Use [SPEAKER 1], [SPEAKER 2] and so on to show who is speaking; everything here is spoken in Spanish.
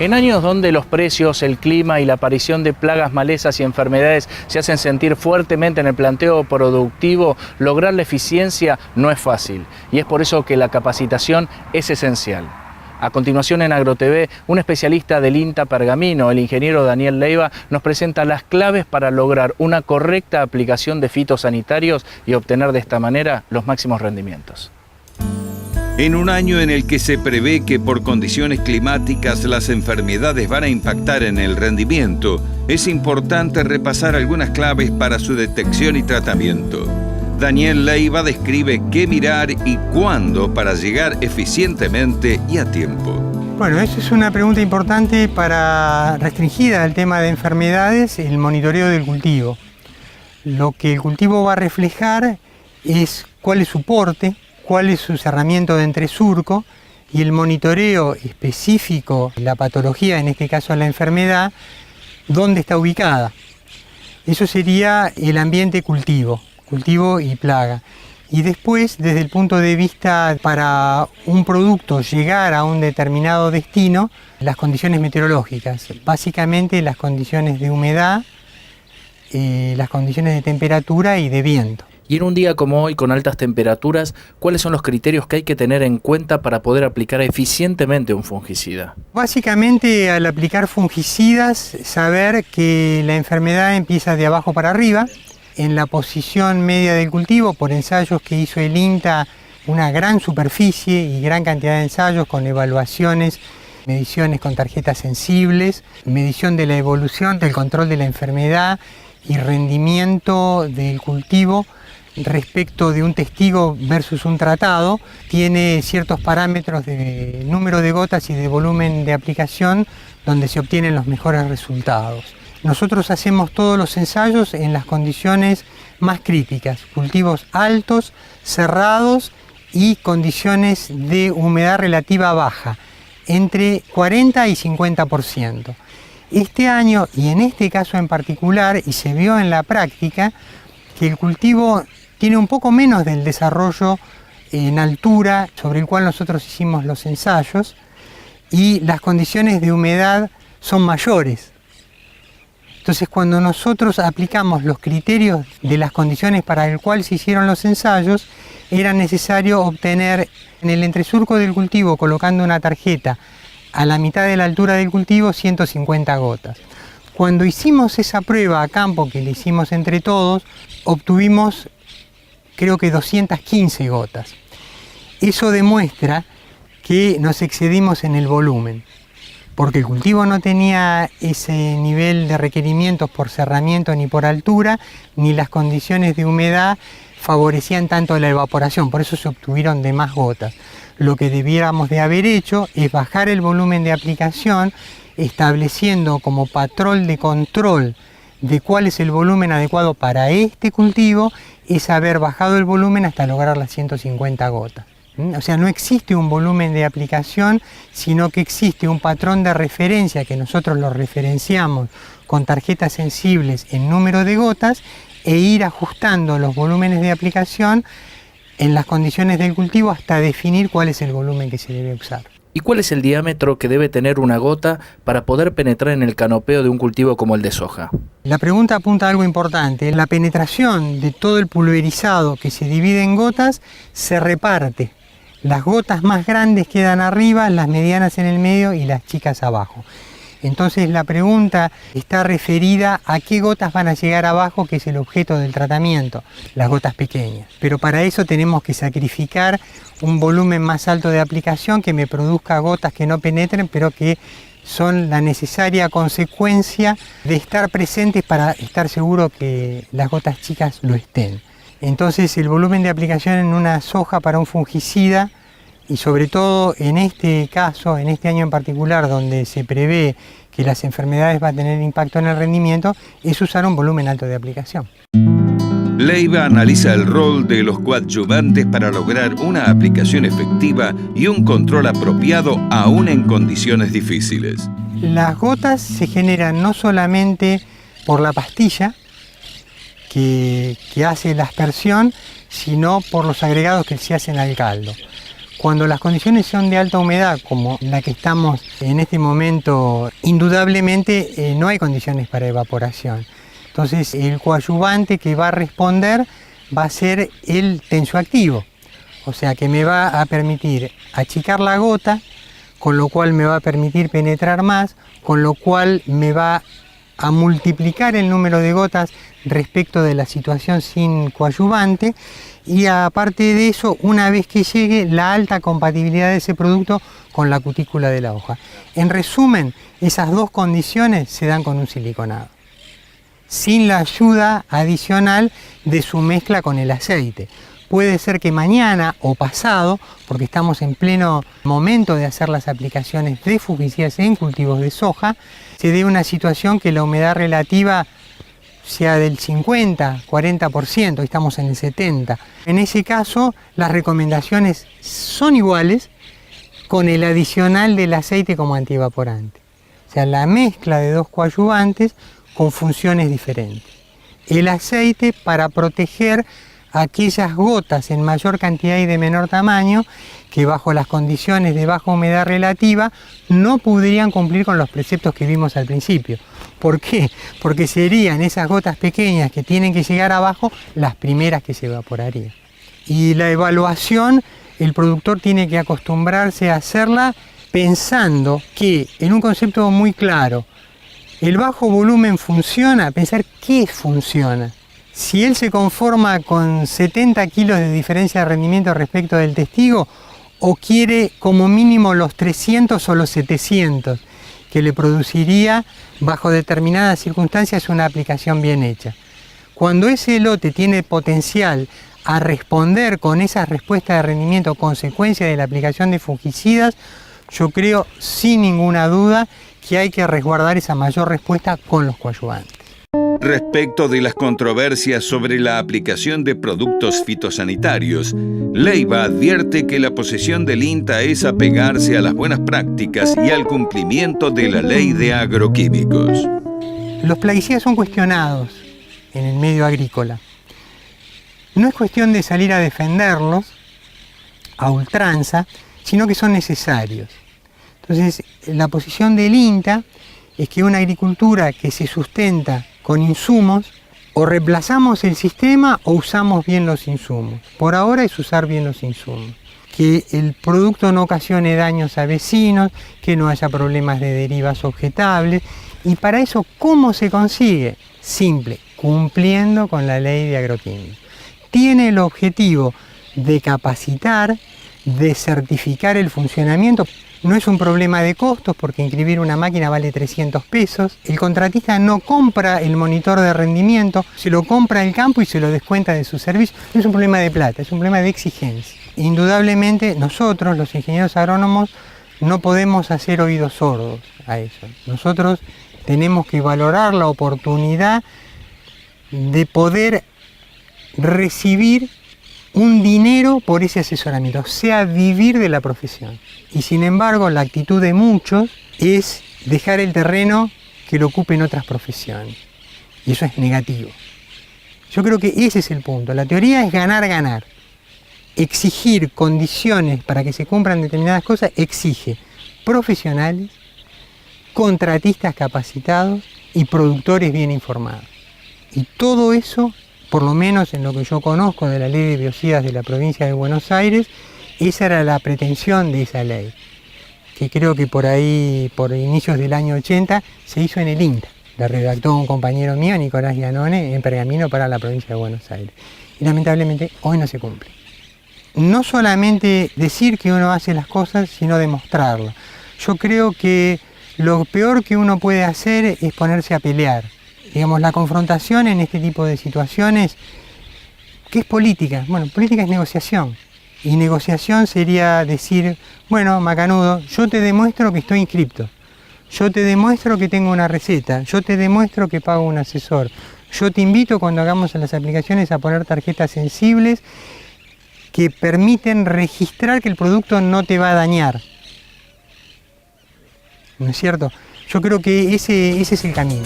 [SPEAKER 1] En años donde los precios, el clima y la aparición de plagas, malezas y enfermedades se hacen sentir fuertemente en el planteo productivo, lograr la eficiencia no es fácil y es por eso que la capacitación es esencial. A continuación en AgroTV, un especialista del INTA Pergamino, el ingeniero Daniel Leiva, nos presenta las claves para lograr una correcta aplicación de fitosanitarios y obtener de esta manera los máximos rendimientos.
[SPEAKER 2] En un año en el que se prevé que por condiciones climáticas las enfermedades van a impactar en el rendimiento, es importante repasar algunas claves para su detección y tratamiento. Daniel Leiva describe qué mirar y cuándo para llegar eficientemente y a tiempo.
[SPEAKER 3] Bueno, eso es una pregunta importante para restringida al tema de enfermedades, el monitoreo del cultivo. Lo que el cultivo va a reflejar es cuál es su porte, cuál es su cerramiento de entresurco y el monitoreo específico, la patología, en este caso la enfermedad, dónde está ubicada. Eso sería el ambiente cultivo y plaga. Y después, desde el punto de vista para un producto llegar a un determinado destino, las condiciones meteorológicas, básicamente las condiciones de humedad, las condiciones de temperatura y de viento.
[SPEAKER 1] Y en un día como hoy, con altas temperaturas, ¿cuáles son los criterios que hay que tener en cuenta para poder aplicar eficientemente un fungicida?
[SPEAKER 3] Básicamente, al aplicar fungicidas, saber que la enfermedad empieza de abajo para arriba, en la posición media del cultivo, por ensayos que hizo el INTA, una gran superficie y gran cantidad de ensayos con evaluaciones, mediciones con tarjetas sensibles, medición de la evolución, del control de la enfermedad y rendimiento del cultivo respecto de un testigo versus un tratado. Tiene ciertos parámetros de número de gotas y de volumen de aplicación donde se obtienen los mejores resultados. Nosotros hacemos todos los ensayos en las condiciones más críticas, cultivos altos, cerrados y condiciones de humedad relativa baja, entre 40 y 50%. Este año, y en este caso en particular, y se vio en la práctica, que el cultivo tiene un poco menos del desarrollo en altura sobre el cual nosotros hicimos los ensayos y las condiciones de humedad son mayores. Entonces, cuando nosotros aplicamos los criterios de las condiciones para el cual se hicieron los ensayos, era necesario obtener en el entresurco del cultivo, colocando una tarjeta a la mitad de la altura del cultivo, 150 gotas. Cuando hicimos esa prueba a campo, que le hicimos entre todos, obtuvimos creo que 215 gotas. Eso demuestra que nos excedimos en el volumen, porque el cultivo no tenía ese nivel de requerimientos por cerramiento ni por altura, ni las condiciones de humedad favorecían tanto la evaporación, por eso se obtuvieron de más gotas. Lo que debiéramos de haber hecho es bajar el volumen de aplicación, estableciendo como patrón de control de cuál es el volumen adecuado para este cultivo, es haber bajado el volumen hasta lograr las 150 gotas. O sea, no existe un volumen de aplicación, sino que existe un patrón de referencia que nosotros lo referenciamos con tarjetas sensibles en número de gotas e ir ajustando los volúmenes de aplicación en las condiciones del cultivo hasta definir cuál es el volumen que se debe usar.
[SPEAKER 1] ¿Y cuál es el diámetro que debe tener una gota para poder penetrar en el canopeo de un cultivo como el de soja?
[SPEAKER 3] La pregunta apunta a algo importante. La penetración de todo el pulverizado que se divide en gotas se reparte. Las gotas más grandes quedan arriba, las medianas en el medio y las chicas abajo. Entonces la pregunta está referida a qué gotas van a llegar abajo, que es el objeto del tratamiento, las gotas pequeñas. Pero para eso tenemos que sacrificar un volumen más alto de aplicación que me produzca gotas que no penetren, pero que son la necesaria consecuencia de estar presentes para estar seguro que las gotas chicas lo estén. Entonces el volumen de aplicación en una soja para un fungicida, y sobre todo en este caso, en este año en particular, donde se prevé que las enfermedades van a tener impacto en el rendimiento, es usar un volumen alto de aplicación.
[SPEAKER 2] Leiva analiza el rol de los coadyuvantes para lograr una aplicación efectiva y un control apropiado aún en condiciones difíciles.
[SPEAKER 3] Las gotas se generan no solamente por la pastilla que hace la aspersión, sino por los agregados que se hacen al caldo. Cuando las condiciones son de alta humedad, como la que estamos en este momento, indudablemente no hay condiciones para evaporación. Entonces el coadyuvante que va a responder va a ser el tensioactivo, o sea que me va a permitir achicar la gota, con lo cual me va a permitir penetrar más, con lo cual me va a multiplicar el número de gotas respecto de la situación sin coadyuvante, y aparte de eso, una vez que llegue, la alta compatibilidad de ese producto con la cutícula de la hoja. En resumen, esas dos condiciones se dan con un siliconado, sin la ayuda adicional de su mezcla con el aceite. Puede ser que mañana o pasado, porque estamos en pleno momento de hacer las aplicaciones de fungicidas en cultivos de soja, se dé una situación que la humedad relativa sea del 50, 40%, estamos en el 70%. En ese caso, las recomendaciones son iguales con el adicional del aceite como antievaporante. O sea, la mezcla de dos coadyuvantes con funciones diferentes. El aceite para proteger aquellas gotas en mayor cantidad y de menor tamaño que bajo las condiciones de baja humedad relativa no podrían cumplir con los preceptos que vimos al principio. ¿Por qué? Porque serían esas gotas pequeñas que tienen que llegar abajo las primeras que se evaporarían. Y la evaluación, el productor tiene que acostumbrarse a hacerla pensando que, en un concepto muy claro, el bajo volumen funciona, pensar qué funciona. Si él se conforma con 70 kilos de diferencia de rendimiento respecto del testigo, o quiere como mínimo los 300 o los 700 que le produciría bajo determinadas circunstancias una aplicación bien hecha. Cuando ese lote tiene potencial a responder con esas respuestas de rendimiento consecuencia de la aplicación de fungicidas, yo creo sin ninguna duda que hay que resguardar esa mayor respuesta con los coadyuvantes.
[SPEAKER 2] Respecto de las controversias sobre la aplicación de productos fitosanitarios, Leiva advierte que la posición del INTA es apegarse a las buenas prácticas y al cumplimiento de la ley de agroquímicos.
[SPEAKER 3] Los plaguicidas son cuestionados en el medio agrícola. No es cuestión de salir a defenderlos a ultranza, sino que son necesarios. Entonces, la posición del INTA es que una agricultura que se sustenta con insumos, o reemplazamos el sistema o usamos bien los insumos. Por ahora es usar bien los insumos. Que el producto no ocasione daños a vecinos, que no haya problemas de derivas objetables. Y para eso, ¿cómo se consigue? Simple, cumpliendo con la ley de agroquímicos. Tiene el objetivo de capacitar, de certificar el funcionamiento. No es un problema de costos porque inscribir una máquina vale 300 pesos. El contratista no compra el monitor de rendimiento, se lo compra el campo y se lo descuenta de su servicio. No es un problema de plata, es un problema de exigencia. Indudablemente nosotros, los ingenieros agrónomos, no podemos hacer oídos sordos a eso. Nosotros tenemos que valorar la oportunidad de poder recibir un dinero por ese asesoramiento, o sea, vivir de la profesión. Y sin embargo, la actitud de muchos es dejar el terreno que lo ocupen otras profesiones. Y eso es negativo. Yo creo que ese es el punto. La teoría es ganar, ganar. Exigir condiciones para que se cumplan determinadas cosas exige profesionales, contratistas capacitados y productores bien informados. Y todo eso, por lo menos en lo que yo conozco de la ley de biocidas de la provincia de Buenos Aires, esa era la pretensión de esa ley, que creo que por ahí, por inicios del año 80, se hizo en el INTA. La redactó un compañero mío, Nicolás Gianone, en Pergamino para la provincia de Buenos Aires. Y lamentablemente hoy no se cumple. No solamente decir que uno hace las cosas, sino demostrarlo. Yo creo que lo peor que uno puede hacer es ponerse a pelear. Digamos, la confrontación en este tipo de situaciones, ¿qué es política? Bueno, política es negociación. Y negociación sería decir, bueno, macanudo, yo te demuestro que estoy inscripto. Yo te demuestro que tengo una receta. Yo te demuestro que pago un asesor. Yo te invito cuando hagamos las aplicaciones a poner tarjetas sensibles que permiten registrar que el producto no te va a dañar. ¿No es cierto? Yo creo que ese es el camino.